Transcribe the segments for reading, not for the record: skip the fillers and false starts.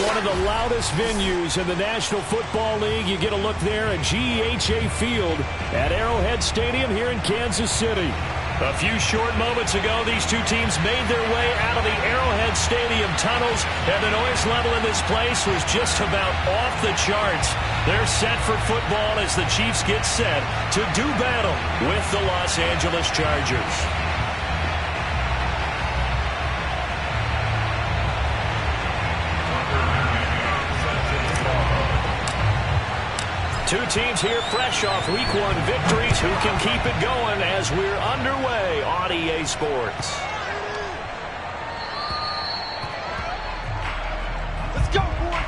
one of the loudest venues in the National Football League. You get a look there at GEHA Field at Arrowhead Stadium here in Kansas City. A few short moments ago, these two teams made their way out of the Arrowhead Stadium tunnels, and the noise level in this place was just about off the charts. They're set for football as the Chiefs get set to do battle with the Los Angeles Chargers. Two teams here fresh off Week 1 victories who can keep it going as we're underway on EA Sports. Let's go, boy!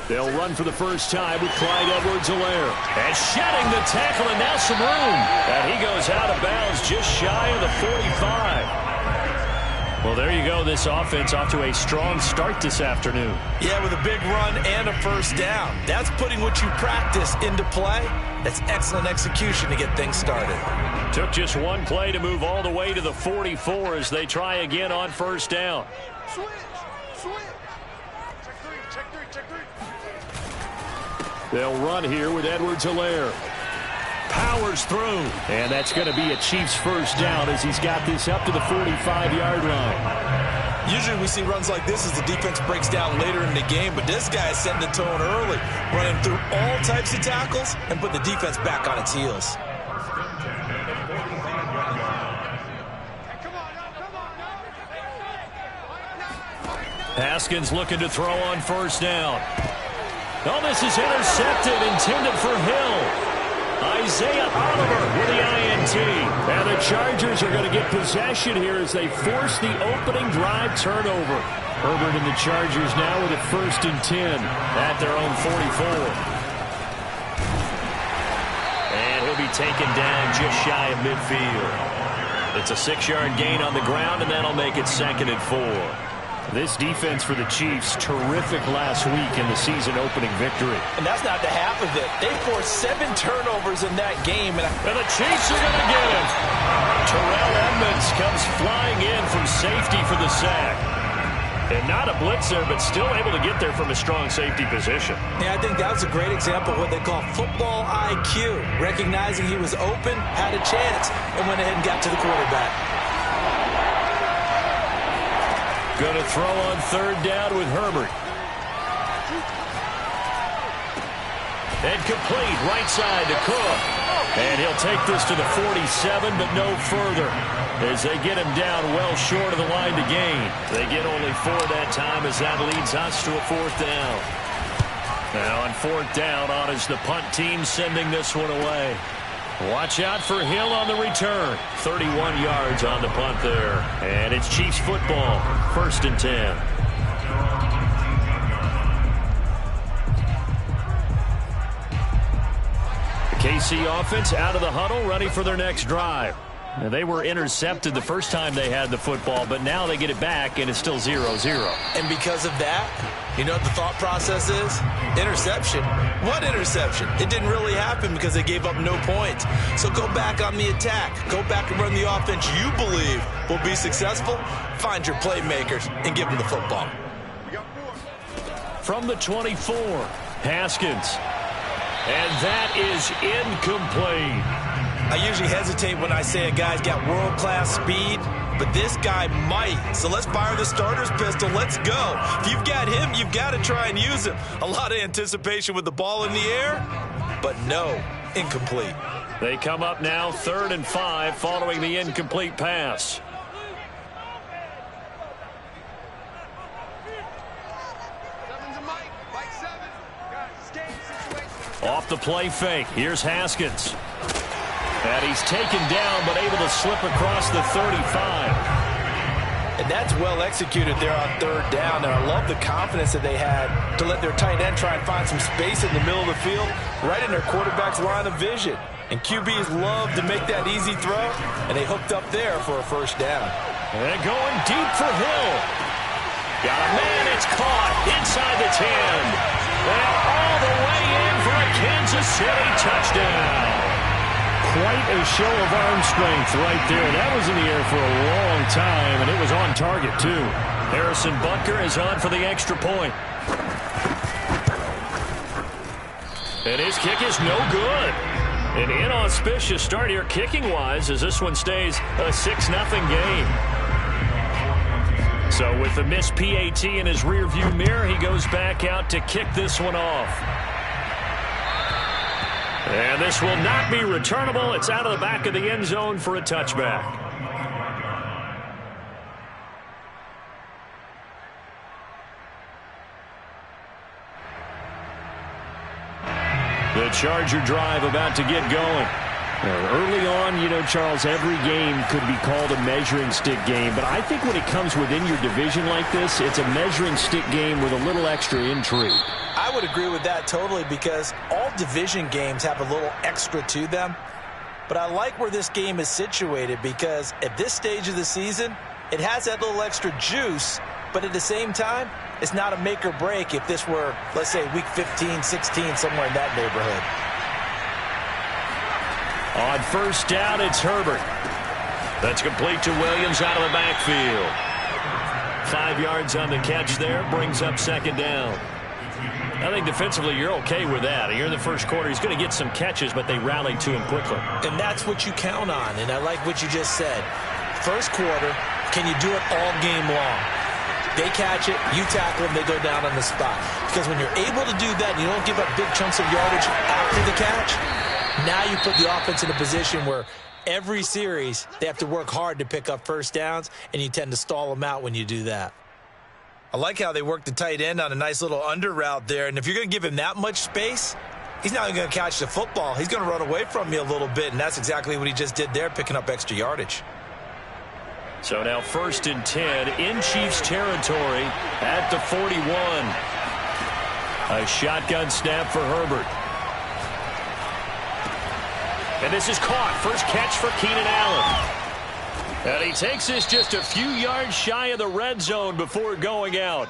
They'll run for the first time with Clyde Edwards-Helaire. And shedding the tackle, and now some room. And he goes out of bounds just shy of the 45. Well, there you go. This offense off to a strong start this afternoon. Yeah, with a big run and a first down. That's putting what you practice into play. That's excellent execution to get things started. Took just one play to move all the way to the 44 as they try again on first down. Switch! Check three. They'll run here with Edwards-Helaire. Powers through. And that's going to be a Chiefs first down as he's got this up to the 45-yard line. Usually we see runs like this as the defense breaks down later in the game, but this guy is setting the tone early, running through all types of tackles and put the defense back on its heels. Haskins looking to throw on first down. Oh, this is intercepted, intended for Hill. Isaiah Oliver with the INT. And the Chargers are going to get possession here as they force the opening drive turnover. Herbert and the Chargers now with a 1st and 10 at their own 44. And he'll be taken down just shy of midfield. It's a 6-yard gain on the ground, and that'll make it 2nd and 4. This defense for the Chiefs, terrific last week in the season-opening victory. And that's not the half of it. They forced 7 turnovers in that game. And the Chiefs are going to get it. Terrell Edmonds comes flying in from safety for the sack. And not a blitzer, but still able to get there from a strong safety position. Yeah, I think that was a great example of what they call football IQ. Recognizing he was open, had a chance, and went ahead and got to the quarterback. Going to throw on 3rd down with Herbert. And complete right side to Cook. And he'll take this to the 47, but no further. As they get him down well short of the line to gain. They get only 4 that time as that leads us to a 4th down. Now on 4th down, on is the punt team sending this one away. Watch out for Hill on the return. 31 yards on the punt there. And it's Chiefs football. 1st and 10. The KC offense out of the huddle, ready for their next drive. Now, they were intercepted the first time they had the football, but now they get it back, and it's still 0-0. And because of that, you know what the thought process is? Interception. What interception? It didn't really happen because they gave up no points. So go back on the attack. Go back and run the offense you believe will be successful. Find your playmakers and give them the football. From the 24, Haskins. And that is incomplete. I usually hesitate when I say a guy's got world-class speed, but this guy might. So let's fire the starter's pistol. Let's go. If you've got him, you've got to try and use him. A lot of anticipation with the ball in the air, but no, incomplete. They come up now 3rd and 5 following the incomplete pass. Off the play fake. Here's Haskins. And he's taken down, but able to slip across the 35. And that's well executed there on 3rd down. And I love the confidence that they had to let their tight end try and find some space in the middle of the field, right in their quarterback's line of vision. And QBs love to make that easy throw, and they hooked up there for a 1st down. And going deep for Hill. Got a man, it's caught inside the 10. And all the way in for a Kansas City touchdown. Quite a show of arm strength right there. That was in the air for a long time, and it was on target, too. Harrison Butker is on for the extra point. And his kick is no good. An inauspicious start here kicking-wise as this one stays a 6-0 game. So with the missed PAT in his rearview mirror, he goes back out to kick this one off. And this will not be returnable. It's out of the back of the end zone for a touchback. The Charger drive about to get going. Early on, you know, Charles, every game could be called a measuring stick game. But I think when it comes within your division like this, it's a measuring stick game with a little extra intrigue. I would agree with that totally because all division games have a little extra to them. But I like where this game is situated because at this stage of the season, it has that little extra juice. But at the same time, it's not a make or break if this were, let's say, week 15, 16, somewhere in that neighborhood. On 1st down, it's Herbert. That's complete to Williams out of the backfield. 5 yards on the catch there, brings up 2nd down. I think defensively you're okay with that. Here in the first quarter, he's going to get some catches, but they rallied to him quickly. And that's what you count on, and I like what you just said. First quarter, can you do it all game long? They catch it, you tackle them, they go down on the spot. Because when you're able to do that and you don't give up big chunks of yardage after the catch, now you put the offense in a position where every series they have to work hard to pick up 1st downs, and you tend to stall them out when you do that. I like how they work the tight end on a nice little under route there, and if you're going to give him that much space, he's not going to catch the football. He's going to run away from you a little bit, and that's exactly what he just did there, picking up extra yardage. So now 1st and 10 in Chiefs territory at the 41. A shotgun snap for Herbert. And this is caught. First catch for Keenan Allen. And he takes this just a few yards shy of the red zone before going out.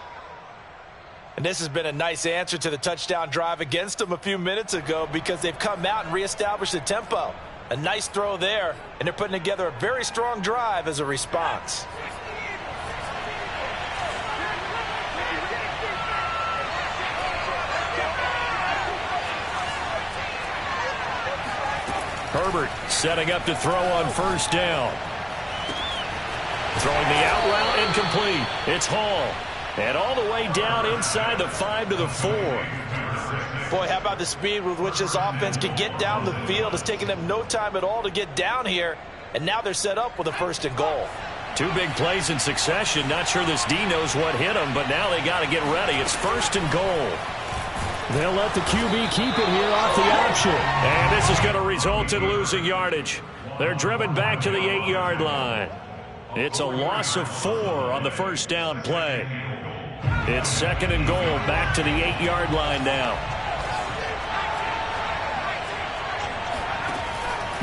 And this has been a nice answer to the touchdown drive against them a few minutes ago because they've come out and reestablished the tempo. A nice throw there, and they're putting together a very strong drive as a response. Herbert setting up to throw on 1st down. Throwing the out route incomplete. It's Hall. And all the way down inside the 5 to the 4. Boy, how about the speed with which this offense can get down the field? It's taken them no time at all to get down here. And now they're set up with a 1st and goal. 2 big plays in succession. Not sure this D knows what hit them, but now they got to get ready. It's 1st and goal. They'll let the QB keep it here off the option. And this is going to result in losing yardage. They're driven back to the 8-yard line. It's a loss of 4 on the 1st down play. It's 2nd and goal back to the 8-yard line now.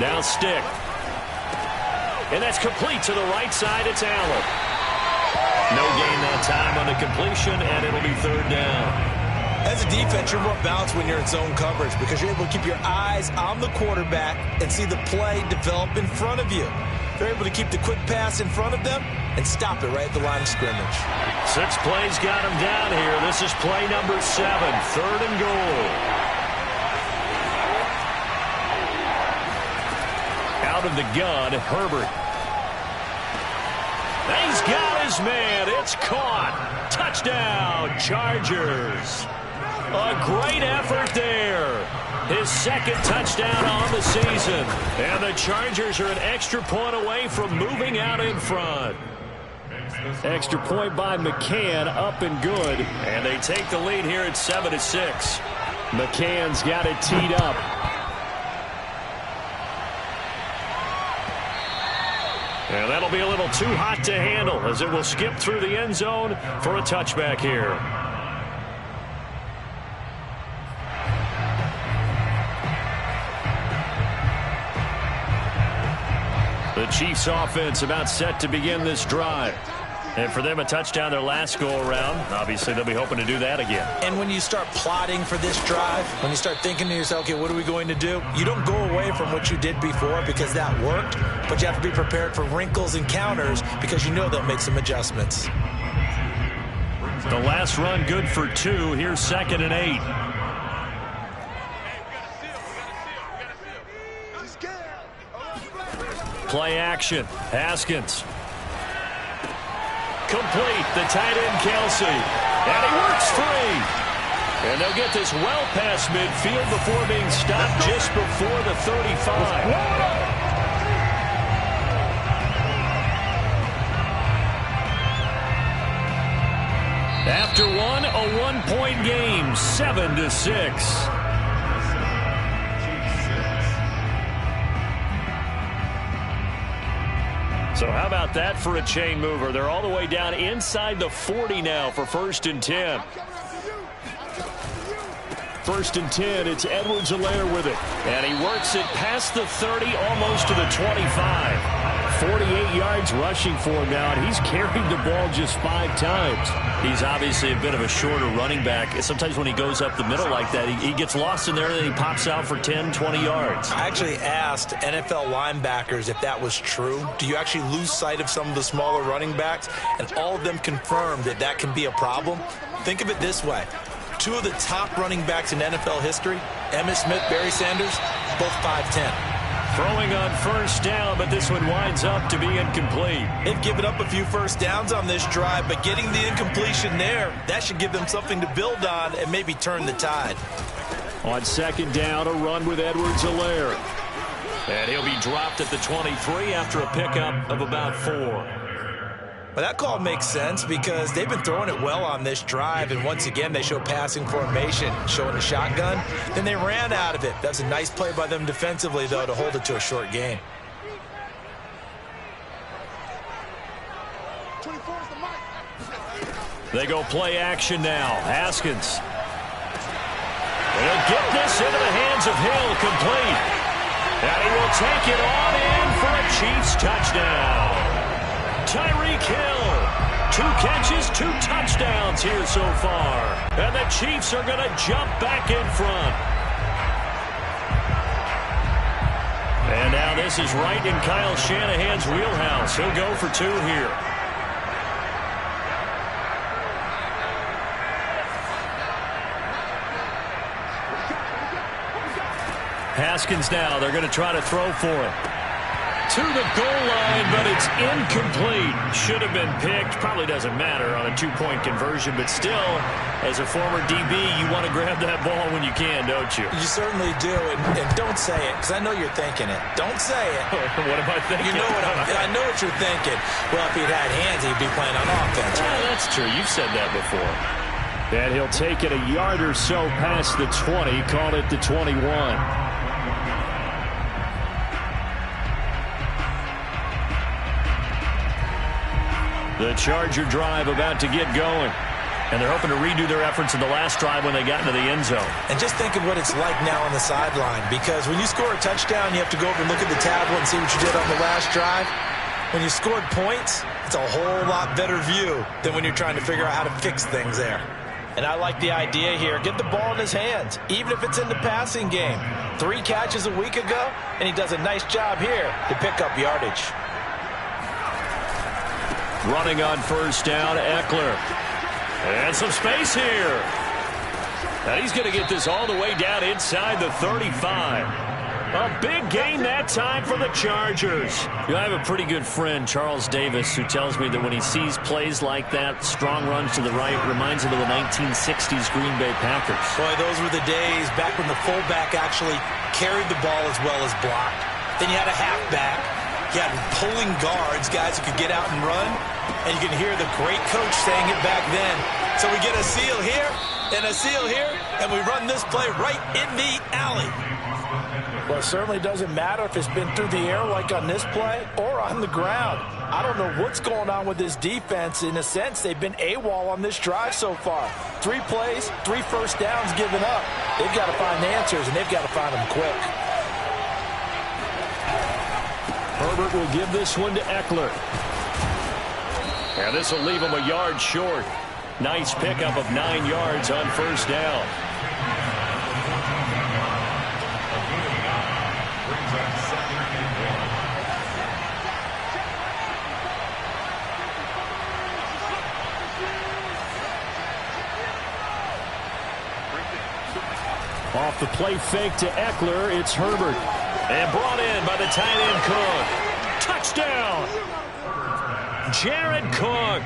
Now stick. And that's complete to the right side. It's Allen. No gain that time on the completion, and it'll be 3rd down. As a defense, you're more balanced when you're in zone coverage because you're able to keep your eyes on the quarterback and see the play develop in front of you. They're able to keep the quick pass in front of them and stop it right at the line of scrimmage. 6 plays got him down here. This is play number 7, 3rd and goal. Out of the gun, Herbert. his man. It's caught. Touchdown, Chargers. A great effort there. His second touchdown on the season. And the Chargers are an extra point away from moving out in front. Extra point by McCann, up and good. And they take the lead here at 7-6. McCann's got it teed up. And that'll be a little too hot to handle as it will skip through the end zone for a touchback here. The Chiefs offense about set to begin this drive. And for them, a touchdown their last go-around. Obviously, they'll be hoping to do that again. And when you start plotting for this drive, when you start thinking to yourself, okay, what are we going to do? You don't go away from what you did before because that worked, but you have to be prepared for wrinkles and counters because you know they'll make some adjustments. The last run good for 2. Here's 2nd and 8. Play action. Haskins. Complete. The tight end, Kelsey. And he works free. And they'll get this well past midfield before being stopped just before the 35. After one, a one-point game, 7-6. So how about that for a chain mover? They're all the way down inside the 40 now for 1st and 10. 1st and 10, it's Zelaire with it. And he works it past the 30, almost to the 25. 48 yards rushing for him now, and he's carried the ball just 5 times. He's obviously a bit of a shorter running back. Sometimes when he goes up the middle like that, he gets lost in there, and then he pops out for 10, 20 yards. I actually asked NFL linebackers if that was true. Do you actually lose sight of some of the smaller running backs? And all of them confirmed that that can be a problem. Think of it this way. 2 of the top running backs in NFL history, Emmitt Smith, Barry Sanders, both 5'10". Throwing on 1st down, but this one winds up to be incomplete. They've given up a few first downs on this drive, but getting the incompletion there, that should give them something to build on and maybe turn the tide. On 2nd down, a run with Zelaire. And he'll be dropped at the 23 after a pickup of about 4. Well, that call makes sense because they've been throwing it well on this drive, and once again they show passing formation, showing the shotgun. Then they ran out of it. That's a nice play by them defensively, though, to hold it to a short gain. They go play action now. Haskins. He'll get this into the hands of Hill, complete. And he will take it on in for a Chiefs touchdown. Tyreek Hill, 2 catches, 2 touchdowns here so far. And the Chiefs are going to jump back in front. And now this is right in Kyle Shanahan's wheelhouse. He'll go for 2 here. Haskins now, they're going to try to throw for him. To the goal line, but it's incomplete. Should have been picked. Probably doesn't matter on a 2-point conversion, but still, as a former DB, you want to grab that ball when you can, don't you? You certainly do, and don't say it, because I know you're thinking it. Don't say it. What am I thinking? You know what I know what you're thinking. Well, if he'd had hands, he'd be playing on offense. Right? That's true. You've said that before. And he'll take it a yard or so past the 20, call it the 21. The Charger drive about to get going. And they're hoping to redo their efforts in the last drive when they got into the end zone. And just think of what it's like now on the sideline. Because when you score a touchdown, you have to go over and look at the tablet and see what you did on the last drive. When you scored points, it's a whole lot better view than when you're trying to figure out how to fix things there. And I like the idea here. Get the ball in his hands, even if it's in the passing game. 3 catches a week ago, and he does a nice job here to pick up yardage. Running on 1st down, Eckler. And some space here. And he's going to get this all the way down inside the 35. A big gain that time for the Chargers. I have a pretty good friend, Charles Davis, who tells me that when he sees plays like that, strong runs to the right, reminds him of the 1960s Green Bay Packers. Boy, those were the days back when the fullback actually carried the ball as well as blocked. Then you had a halfback. You had pulling guards, guys who could get out and run. And you can hear the great coach saying it back then. So we get a seal here and a seal here, and we run this play right in the alley. Well, it certainly doesn't matter if it's been through the air like on this play or on the ground. I don't know what's going on with this defense. In a sense, they've been AWOL on this drive so far. 3 plays, 3 first downs given up. They've got to find answers, and they've got to find them quick. Herbert will give this one to Eckler. And this will leave him a yard short. Nice pickup of 9 yards on first down. Off the play fake to Eckler, it's Herbert. And brought in by the tight end Cook. Touchdown! Jared Cook,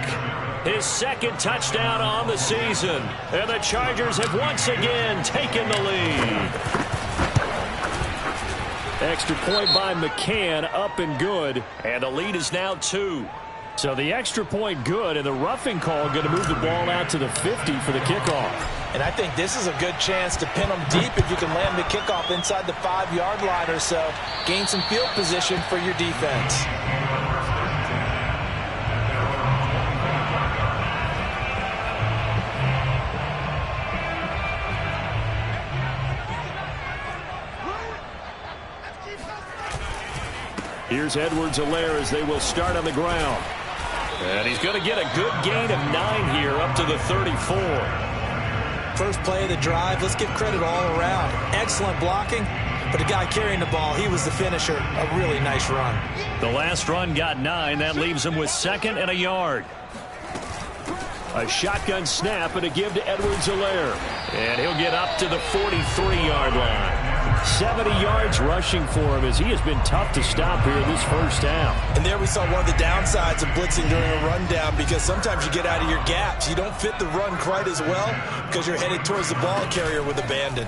his second touchdown on the season. And the Chargers have once again taken the lead. Extra point by McCann, up and good. And the lead is now 2. So the extra point good, and the roughing call going to move the ball out to the 50 for the kickoff. And I think this is a good chance to pin them deep if you can land the kickoff inside the 5-yard line or so. Gain some field position for your defense. Here's Edwards-Helaire as they will start on the ground. And he's going to get a good gain of 9 here up to the 34. First play of the drive, let's give credit all around. Excellent blocking, but the guy carrying the ball, he was the finisher. A really nice run. The last run got 9. That leaves him with 2nd and a yard. A shotgun snap and a give to Edwards-Helaire. And he'll get up to the 43-yard line. 70 yards rushing for him as he has been tough to stop here this first half. And there we saw one of the downsides of blitzing during a rundown, because sometimes you get out of your gaps. You don't fit the run quite as well because you're headed towards the ball carrier with abandon.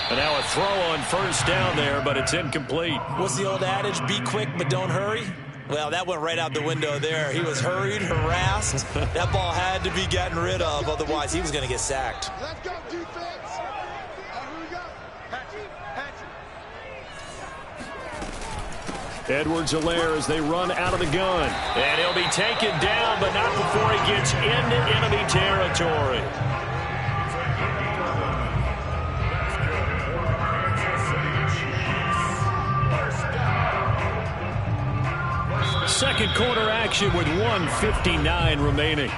And now a throw on first down there, but it's incomplete. What's the old adage? Be quick, but don't hurry. Well, that went right out the window there. He was hurried, harassed. That ball had to be gotten rid of, otherwise he was going to get sacked. Let's go, defense. Here we go. Edwards-Helaire as they run out of the gun. And he'll be taken down, but not before he gets into enemy territory. Second quarter action with 1:59 remaining.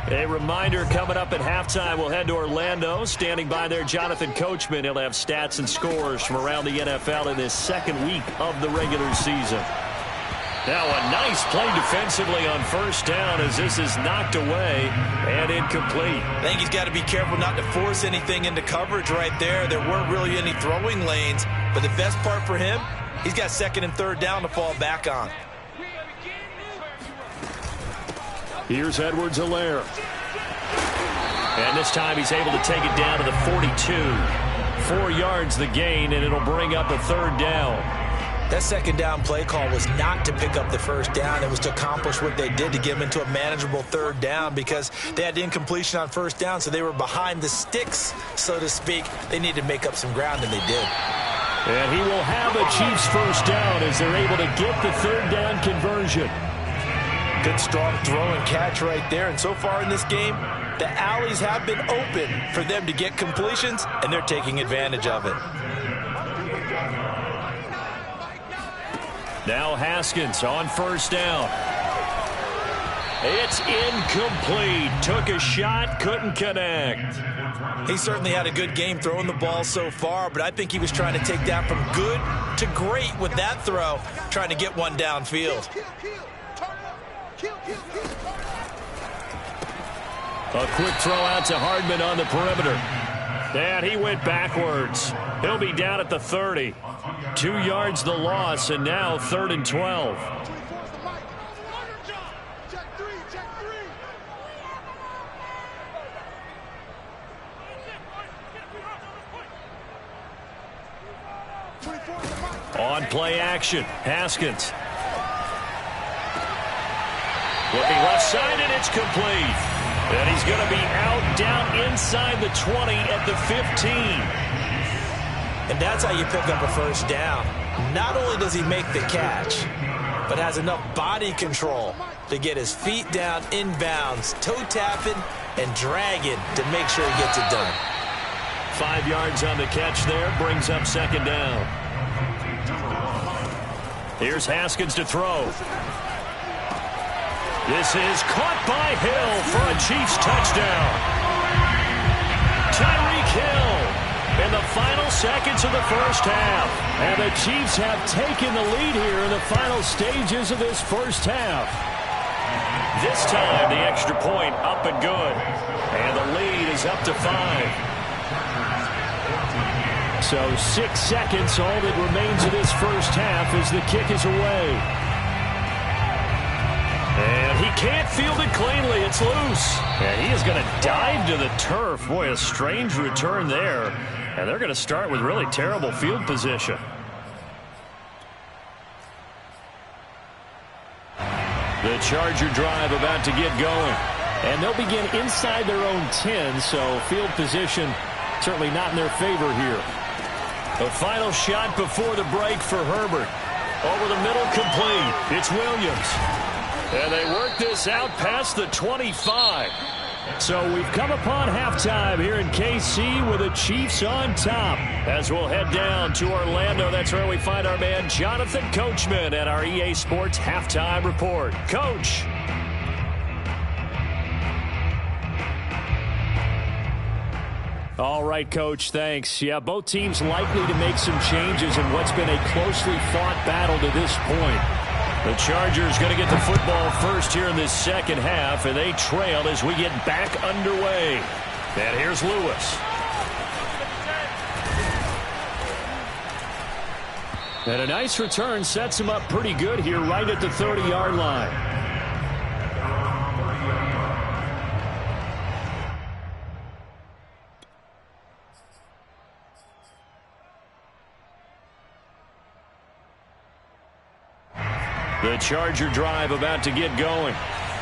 A reminder, coming up at halftime, we'll head to Orlando. Standing by there, Jonathan Coachman. He'll have stats and scores from around the NFL in this second week of the regular season. Now a nice play defensively on first down as this is knocked away and incomplete. I think he's got to be careful not to force anything into coverage right there. There weren't really any throwing lanes, but the best part for him, he's got 2nd and 3rd down to fall back on. Here's Edwards-Helaire. And this time he's able to take it down to the 42. 4 yards the gain, and it'll bring up a 3rd down. That 2nd down play call was not to pick up the 1st down. It was to accomplish what they did, to get them into a manageable 3rd down, because they had incompletion on 1st down, so they were behind the sticks, so to speak. They needed to make up some ground, and they did. And he will have the Chiefs 1st down as they're able to get the 3rd down conversion. Good strong throw and catch right there. And so far in this game, the alleys have been open for them to get completions, and they're taking advantage of it. Now Haskins on 1st down. It's incomplete. Took a shot, couldn't connect. He certainly had a good game throwing the ball so far, but I think he was trying to take that from good to great with that throw, trying to get one downfield. A quick throw out to Hardman on the perimeter. And he went backwards. He'll be down at the 30. 2 yards the loss, and now 3rd and 12. On play action, Haskins. Looking left side, and it's complete. And he's going to be out down inside the 20 at the 15. And that's how you pick up a first down. Not only does he make the catch, but has enough body control to get his feet down inbounds, toe tapping and dragging to make sure he gets it done. 5 yards on the catch there, brings up 2nd down. Here's Haskins to throw. This is caught by Hill for a Chiefs touchdown. Tyreek Hill in the final seconds of the first half. And the Chiefs have taken the lead here in the final stages of this first half. This time the extra point up and good. And the lead is up to 5. So 6 seconds, all that remains of this first half as the kick is away. And he can't field it cleanly. It's loose. And he is going to dive to the turf. Boy, a strange return there. And they're going to start with really terrible field position. The Charger drive about to get going. And they'll begin inside their own 10, so field position certainly not in their favor here. The final shot before the break for Herbert. Over the middle, complete. It's Williams. And they work this out past the 25. So we've come upon halftime here in KC with the Chiefs on top. As we'll head down to Orlando, that's where we find our man Jonathan Coachman at our EA Sports Halftime Report. Coach. All right, Coach, thanks. Yeah, both teams likely to make some changes in what's been a closely fought battle to this point. The Chargers going to get the football first here in this second half, and they trail as we get back underway. And here's Lewis. And a nice return sets him up pretty good here right at the 30-yard line. The Charger drive about to get going.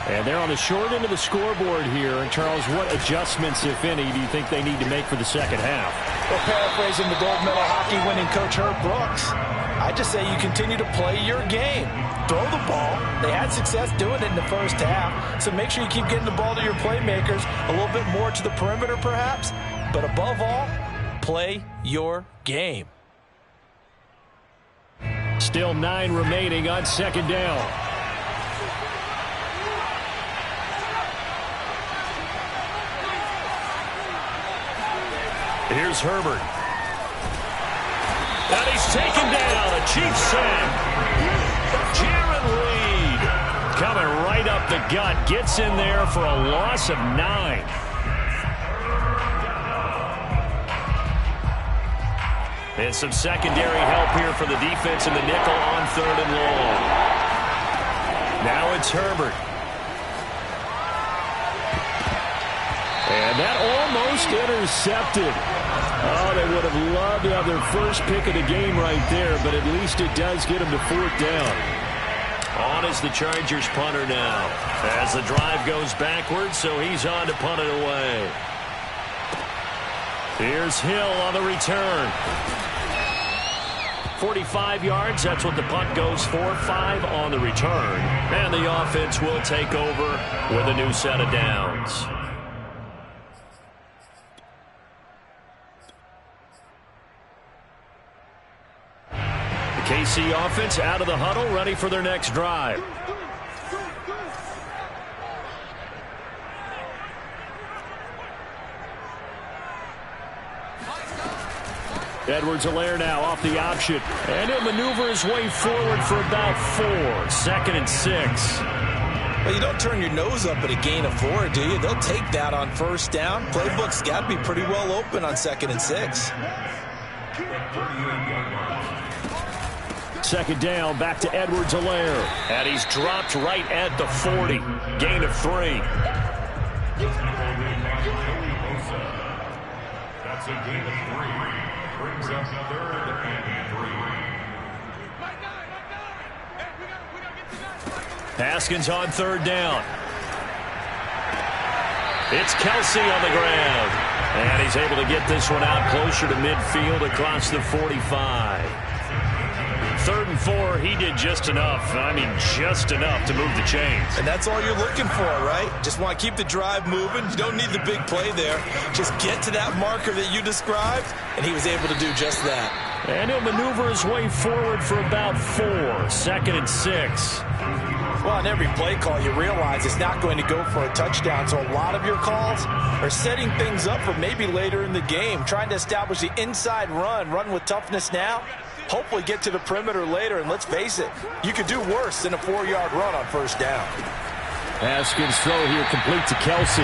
And they're on the short end of the scoreboard here. And, Charles, what adjustments, if any, do you think they need to make for the second half? Well, paraphrasing the gold medal hockey winning coach Herb Brooks, I just say you continue to play your game. Throw the ball. They had success doing it in the first half. So make sure you keep getting the ball to your playmakers, a little bit more to the perimeter perhaps. But above all, play your game. Still 9 remaining on 2nd down. Here's Herbert. And he's taken down. A Chiefs sack. Jaron Reed coming right up the gut. Gets in there for a loss of 9. And some secondary help here for the defense in the nickel on 3rd and long. Now it's Herbert. And that almost intercepted. Oh, they would have loved to have their first pick of the game right there, but at least it does get them to 4th down. On is the Chargers punter now. As the drive goes backwards, so he's on to punt it away. Here's Hill on the return. 45 yards, that's what the punt goes for. 5 on the return. And the offense will take over with a new set of downs. The KC offense out of the huddle, ready for their next drive. Edwards-Zelaire now off the option. And he'll maneuver his way forward for about 4. 2nd and 6. Well, you don't turn your nose up at a gain of 4, do you? They'll take that on first down. Playbook's got to be pretty well open on 2nd and 6. Second down, back to Zelaire. And he's dropped right at the 40. Gain of 3. That's a gain of 3. Brings up 3rd and 3. Haskins on 3rd down. It's Kelsey on the ground. And he's able to get this one out closer to midfield across the 45. 3rd and 4, he did just enough. I mean, just enough to move the chains. And that's all you're looking for, right? Just want to keep the drive moving. You don't need the big play there. Just get to that marker that you described, and he was able to do just that. And he'll maneuver his way forward for about 4. 2nd and 6. Well, on every play call, you realize it's not going to go for a touchdown. So a lot of your calls are setting things up for maybe later in the game, trying to establish the inside run with toughness now. Hopefully get to the perimeter later, and let's face it, you could do worse than a 4-yard run on first down. Haskins throw here complete to Kelsey.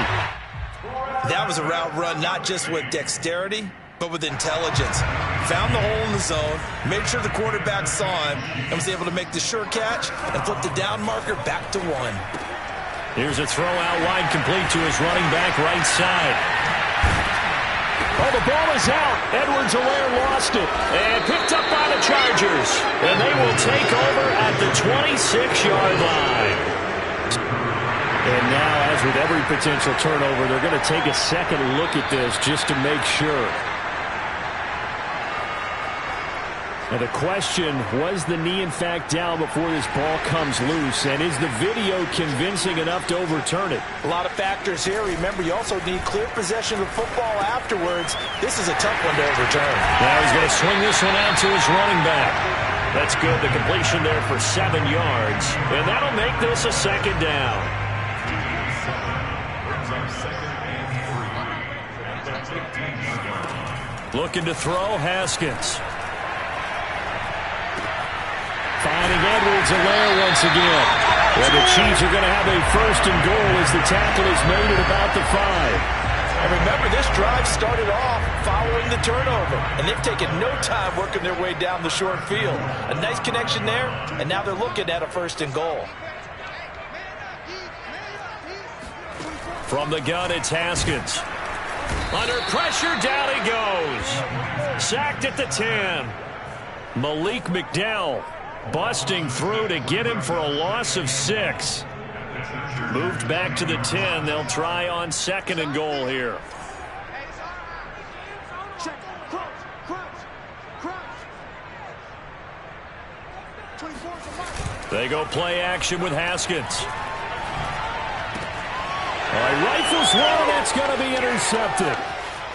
That was a route run not just with dexterity, but with intelligence. Found the hole in the zone, made sure the quarterback saw him, and was able to make the sure catch and flip the down marker back to 1. Here's a throw out wide complete to his running back right side. Oh, the ball is out. Zelaire lost it and picked up by the Chargers. And they will take over at the 26-yard line. And now, as with every potential turnover, they're going to take a second look at this just to make sure. And the question, was the knee in fact down before this ball comes loose? And is the video convincing enough to overturn it? A lot of factors here. Remember, you also need clear possession of the football afterwards. This is a tough one to overturn. Now he's going to swing this one out to his running back. That's good. The completion there for 7 yards. And that'll make this a 2nd down. Looking to throw, Haskins. Finding Zelaire once again. And the Chiefs are going to have a 1st and goal as the tackle is made at about the 5. And remember, this drive started off following the turnover. And they've taken no time working their way down the short field. A nice connection there, and now they're looking at a 1st and goal. From the gun, it's Haskins. Under pressure, down he goes. Sacked at the 10. Malik McDowell busting through to get him for a loss of 6. Moved back to the 10. They'll try on 2nd and goal here. They go play action with Haskins. All right, rifles one, that's going to be intercepted.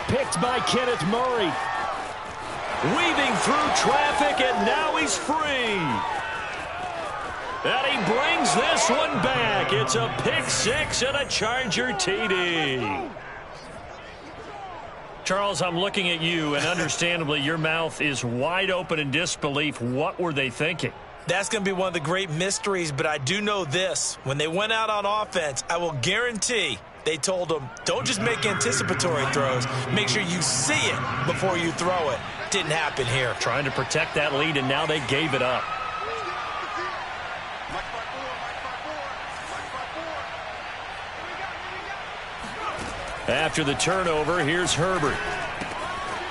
Picked by Kenneth Murray. Weaving through traffic, and now he's free. And he brings this one back. It's a pick 6 and a Charger TD. Charles, I'm looking at you, and understandably, your mouth is wide open in disbelief. What were they thinking? That's going to be one of the great mysteries, but I do know this. When they went out on offense, I will guarantee they told them, don't just make anticipatory throws. Make sure you see it before you throw it. Didn't happen here. Trying to protect that lead, and now they gave it up. After the turnover, here's Herbert.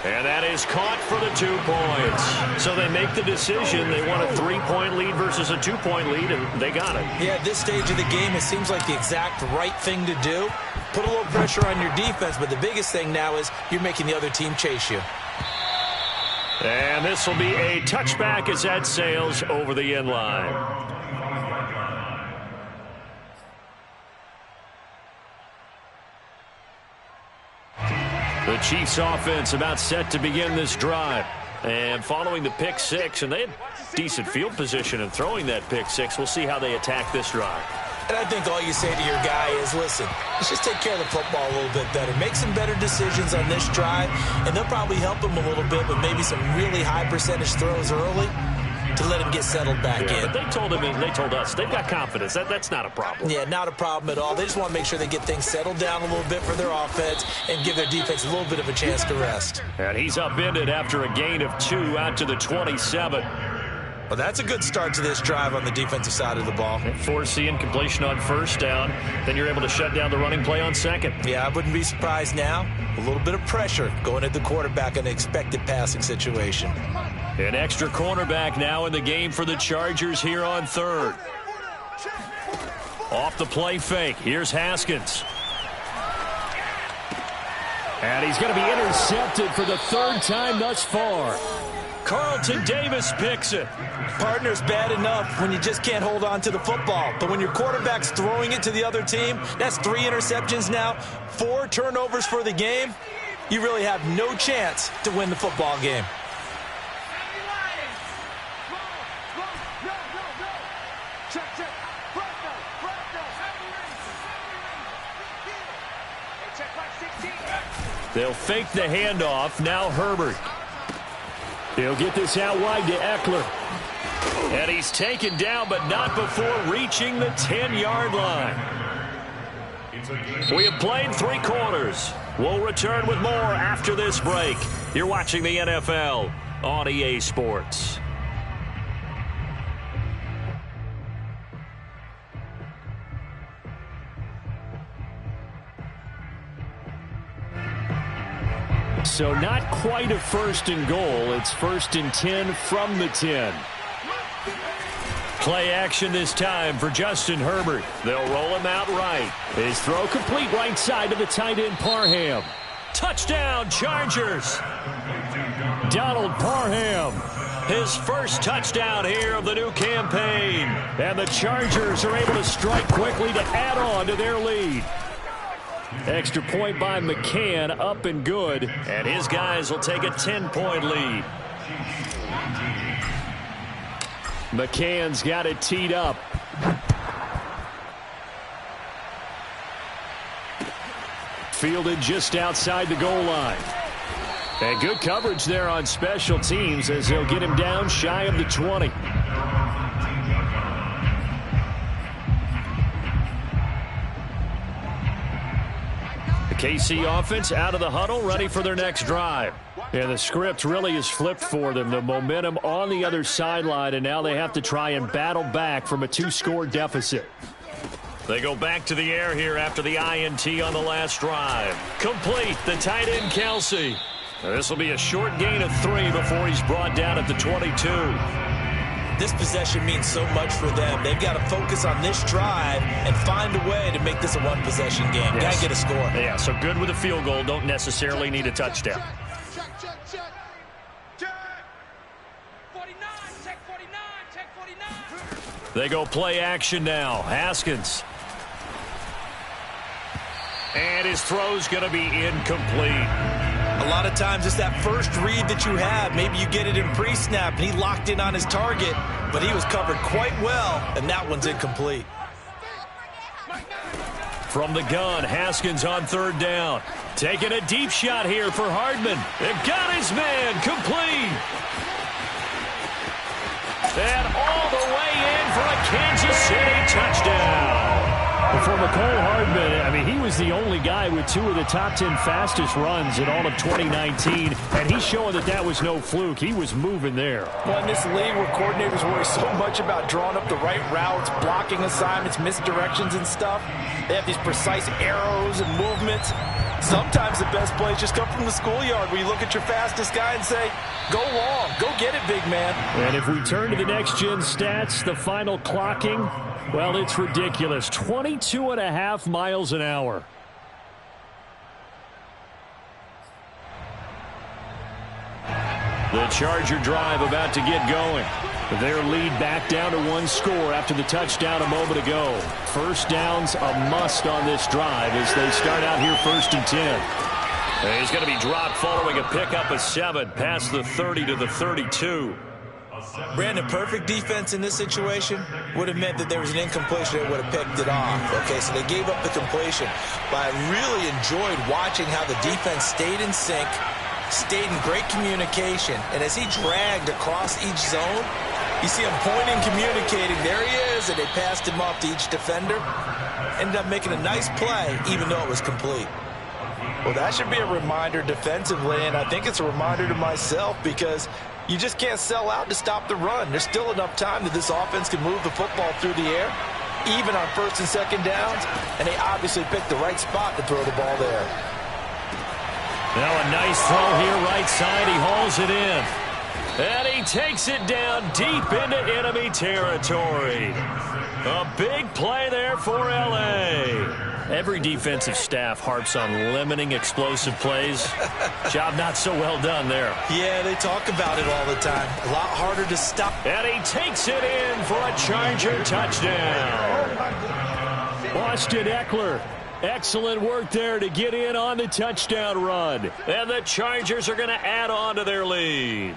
And that is caught for the 2 points. So they make the decision. They want a 3-point lead versus a 2-point lead, and they got it. Yeah, at this stage of the game, it seems like the exact right thing to do. Put a little pressure on your defense, but the biggest thing now is you're making the other team chase you. And this will be a touchback as that sails over the end line. The Chiefs offense about set to begin this drive. And following the pick 6, and they had decent field position in throwing that pick 6. We'll see how they attack this drive. And I think all you say to your guy is, listen, let's just take care of the football a little bit better. Make some better decisions on this drive, and they'll probably help him a little bit with maybe some really high percentage throws early. to let him get settled back in. But they told us they've got confidence. That's not a problem. Yeah, not a problem at all. They just want to make sure they get things settled down a little bit for their offense and give their defense a little bit of a chance to rest. And he's upended after a gain of 2 out to the 27. Well, that's a good start to this drive on the defensive side of the ball. Force the incompletion on first down. Then you're able to shut down the running play on second. Yeah, I wouldn't be surprised now. A little bit of pressure going at the quarterback in an expected passing situation. An extra cornerback now in the game for the Chargers here on third. Off the play fake. Here's Haskins. And he's going to be intercepted for the 3rd time thus far. Carlton Davis picks it. Partner's bad enough when you just can't hold on to the football. But when your quarterback's throwing it to the other team, that's 3 interceptions now, 4 turnovers for the game. You really have no chance to win the football game. They'll fake the handoff. Now Herbert. He'll get this out wide to Eckler. And he's taken down, but not before reaching the 10-yard line. We have played 3 quarters. We'll return with more after this break. You're watching the NFL on EA Sports. So not quite a 1st and goal. It's 1st and 10 from the 10. Play action this time for Justin Herbert. They'll roll him out right. His throw complete right side to the tight end Parham. Touchdown Chargers. Donald Parham. His first touchdown here of the new campaign. And the Chargers are able to strike quickly to add on to their lead. Extra point by McCann, up and good. And his guys will take a 10-point lead. McCann's got it teed up. Fielded just outside the goal line. And good coverage there on special teams as they'll get him down shy of the 20. KC offense out of the huddle, ready for their next drive. And the script really is flipped for them. The momentum on the other sideline, and now they have to try and battle back from a 2-score deficit. They go back to the air here after the INT on the last drive. Complete, the tight end Kelsey. This will be a short gain of 3 before he's brought down at the 22. This possession means so much for them. They've got to focus on this drive and find a way to make this a 1-possession game. Yes. Got to get a score. Yeah, so good with a field goal. Don't necessarily need a touchdown. They go play action now. Haskins. And his throw's going to be incomplete. A lot of times it's that first read that you have. Maybe you get it in pre-snap, and he locked in on his target, but he was covered quite well, and that one's incomplete. From the gun, Haskins on 3rd down. Taking a deep shot here for Hardman. It got his man complete. And all the way in for a Kansas City touchdown. For McCole Hardman, I mean, he was the only guy with 2 of the top 10 fastest runs in all of 2019, and he's showing that that was no fluke. He was moving there. Well, in this league where coordinators worry so much about drawing up the right routes, blocking assignments, misdirections and stuff, they have these precise arrows and movements. Sometimes the best plays just come from the schoolyard where you look at your fastest guy and say, go long, go get it, big man. And if we turn to the next-gen stats, the final clocking, well, it's ridiculous. 22.5 miles an hour. The Charger drive about to get going. Their lead back down to 1 score after the touchdown a moment ago. First down's a must on this drive as they start out here 1st and 10. And he's going to be dropped following a pickup of 7 past the 30 to the 32. Brandon, perfect defense in this situation would have meant that there was an incompletion that would have picked it off. Okay, so they gave up the completion. But I really enjoyed watching how the defense stayed in sync, stayed in great communication, and as he dragged across each zone, You see him pointing, communicating. There he is, and they passed him off to each defender. Ended up making a nice play, even though it was complete. Well, that should be a reminder defensively, and I think it's a reminder to myself because you just can't sell out to stop the run. There's still enough time that this offense can move the football through the air, even on first and second downs, and they obviously picked the right spot to throw the ball there. Now a nice throw here, right side. He hauls it in. And he takes it down deep into enemy territory. A big play there for L.A. Every defensive staff harps on limiting explosive plays. Job not so well done there. Yeah, they talk about it all the time. A lot harder to stop. And he takes it in for a Charger touchdown. Austin Eckler. Excellent work there to get in on the touchdown run. And the Chargers are going to add on to their lead.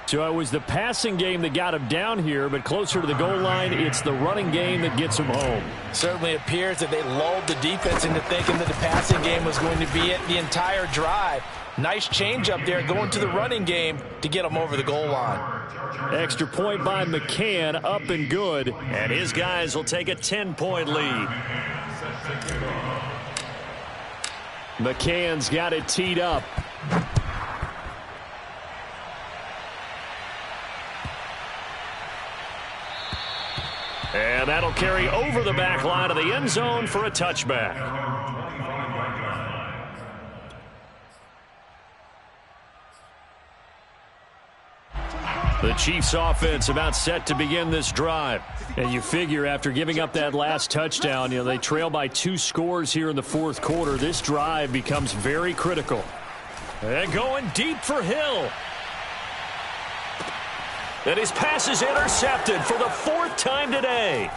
So it was the passing game that got him down here, but closer to the goal line, it's the running game that gets him home. Certainly appears that they lulled the defense into thinking that the passing game was going to be it the entire drive. Nice change up there going to the running game to get him over the goal line. Extra point by McCann, up and good. And his guys will take a 10-point lead. McCann's got it teed up. And that'll carry over the back line of the end zone for a touchback. The Chiefs offense about set to begin this drive. And you figure after giving up that last touchdown, they trail by 2 scores here in the fourth quarter. This drive becomes very critical. And going deep for Hill. And his pass is intercepted for the 4th time today.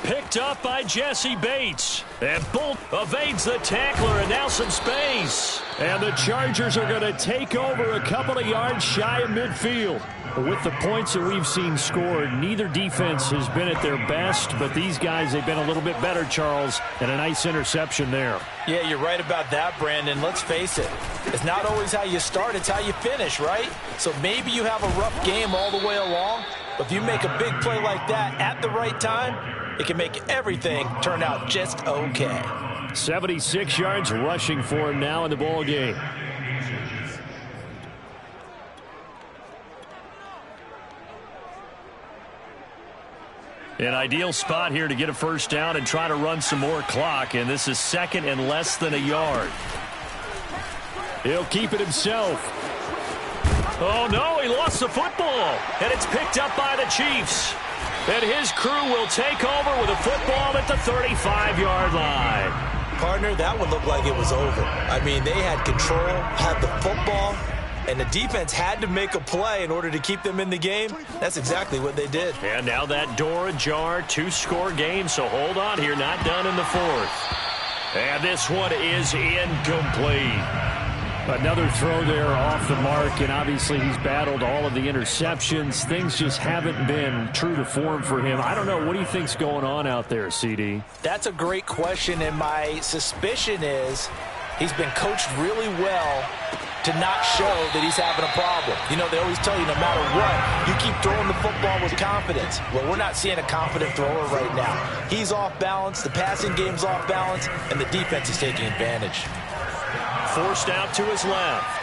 Picked up by Jesse Bates. And Bolt evades the tackler, and now some space. And the Chargers are going to take over a couple of yards shy of midfield. With the points that we've seen scored, neither defense has been at their best, but these guys, they've been a little bit better, Charles, and a nice interception there. Yeah, you're right about that, Brandon. Let's face it. It's not always how you start, it's how you finish, right? So maybe you have a rough game all the way along, but if you make a big play like that at the right time, it can make everything turn out just okay. 76 yards rushing for him now in the ball game. An ideal spot here to get a first down and try to run some more clock, and this is 2nd and less than a yard. He'll keep it himself. Oh, no, he lost the football, and it's picked up by the Chiefs. And his crew will take over with a football at the 35-yard line. Partner, that one looked like it was over. I mean, they had control, had the football, and the defense had to make a play in order to keep them in the game. That's exactly what they did. And now that door ajar, 2-score game, so hold on here, not done in the 4th. And this one is incomplete. Another throw there off the mark, and obviously he's battled all of the interceptions. Things just haven't been true to form for him. I don't know. What do you think's going on out there, CD? That's a great question, and my suspicion is he's been coached really well to not show that he's having a problem. They always tell you no matter what, you keep throwing the football with confidence. Well, we're not seeing a confident thrower right now. He's off balance, the passing game's off balance, and the defense is taking advantage. Forced out to his left.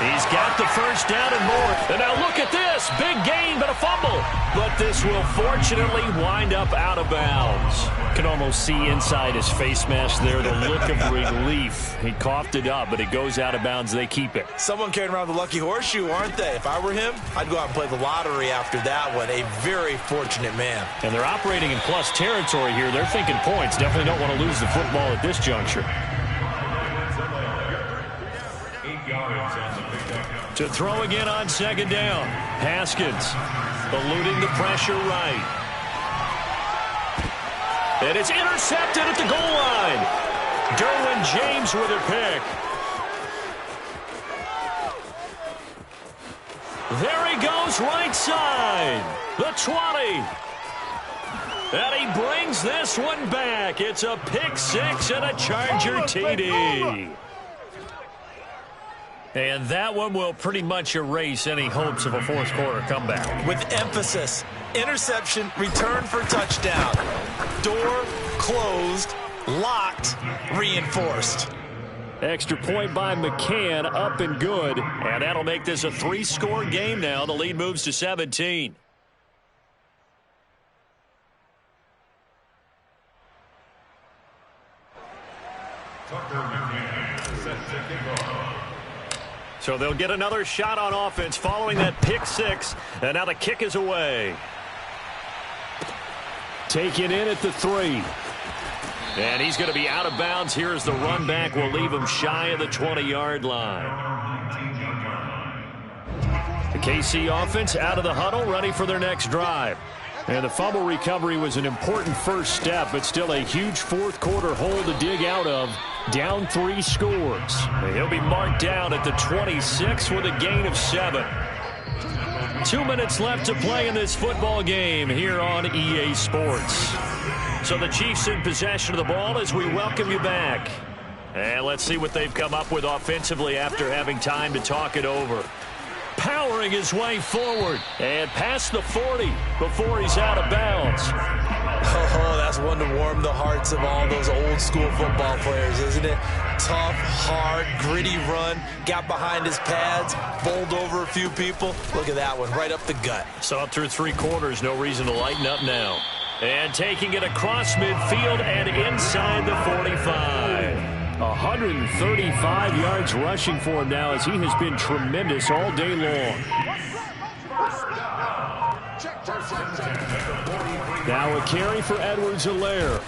He's got the first down and more. And now look at this. Big gain, but a fumble. But this will fortunately wind up out of bounds. Can almost see inside his face mask there the look of relief. He coughed it up, but it goes out of bounds. They keep it. Someone carrying around the lucky horseshoe, aren't they? If I were him, I'd go out and play the lottery after that one. A very fortunate man. And they're operating in plus territory here. They're thinking points. Definitely don't want to lose the football at this juncture. To throw again on 2nd down. Haskins eluding the pressure right. And it's intercepted at the goal line. Derwin James with a pick. There he goes right side. The 20. And he brings this one back. It's a pick 6 and a Charger TD. And that one will pretty much erase any hopes of a fourth quarter comeback. With emphasis, interception, return for touchdown. Door closed, locked, reinforced. Extra point by McCann, up and good. And that'll make this a 3-score game now. The lead moves to 17. So they'll get another shot on offense following that pick six. And now the kick is away. Taken in at the 3. And he's going to be out of bounds. Here as the run back will leave him shy of the 20-yard line. The KC offense out of the huddle, ready for their next drive. And the fumble recovery was an important first step, but still a huge fourth quarter hole to dig out of. Down 3 scores. He'll be marked down at the 26 with a gain of 7. 2 minutes left to play in this football game here on EA Sports. So the Chiefs in possession of the ball as we welcome you back. And let's see what they've come up with offensively after having time to talk it over. Powering his way forward and past the 40 before he's out of bounds. Oh, that's one to warm the hearts of all those old school football players, isn't it? Tough, hard, gritty run. Got behind his pads, bowled over a few people. Look at that one, right up the gut. So up through 3 quarters, no reason to lighten up now. And taking it across midfield and inside the 45. 135 yards rushing for him now as he has been tremendous all day long. Now a carry for Zelaire.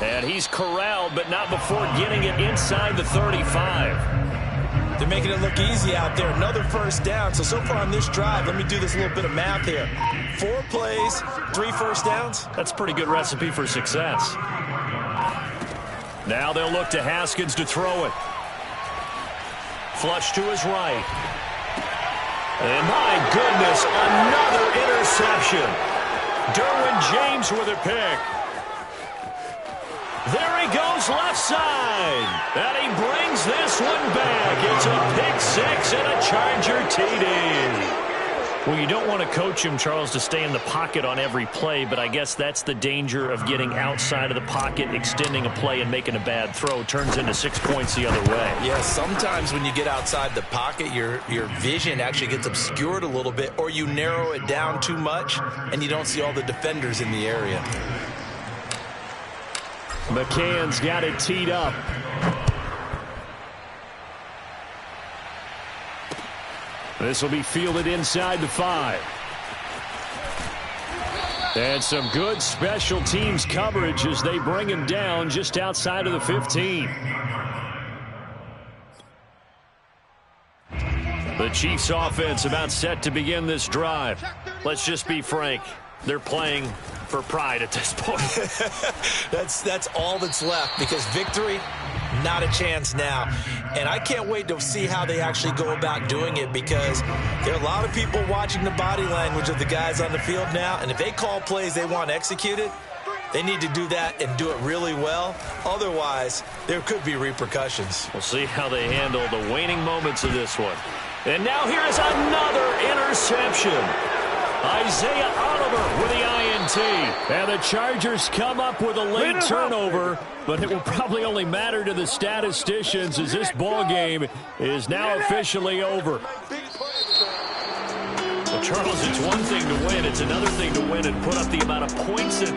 And he's corralled, but not before getting it inside the 35. They're making it look easy out there. Another first down. So far on this drive, let me do this little bit of math here. 4 plays, 3 first downs. That's a pretty good recipe for success. Now they'll look to Haskins to throw it. Flush to his right. And my goodness, another interception. Derwin James with a pick. There he goes left side. And he brings this one back. It's a pick 6 and a Charger TD. Well, you don't want to coach him, Charles, to stay in the pocket on every play, but I guess that's the danger of getting outside of the pocket, extending a play, and making a bad throw. Turns into 6 points the other way. Yeah, sometimes when you get outside the pocket, your vision actually gets obscured a little bit, or you narrow it down too much, and you don't see all the defenders in the area. McCann's got it teed up. This will be fielded inside the 5. And some good special teams coverage as they bring him down just outside of the 15. The Chiefs offense about set to begin this drive. Let's just be frank. They're playing for pride at this point. That's all that's left, because victory, not a chance now. And I can't wait to see how they actually go about doing it, because there are a lot of people watching the body language of the guys on the field now, and if they call plays they want executed, they need to do that and do it really well. Otherwise, there could be repercussions. We'll see how they handle the waning moments of this one. And now here is another interception. Isaiah Oliver with the INT. And the Chargers come up with a late turnover, but it will probably only matter to the statisticians as this ball game is now officially over. Well, Charles, it's one thing to win. It's another thing to win and put up the amount of points that they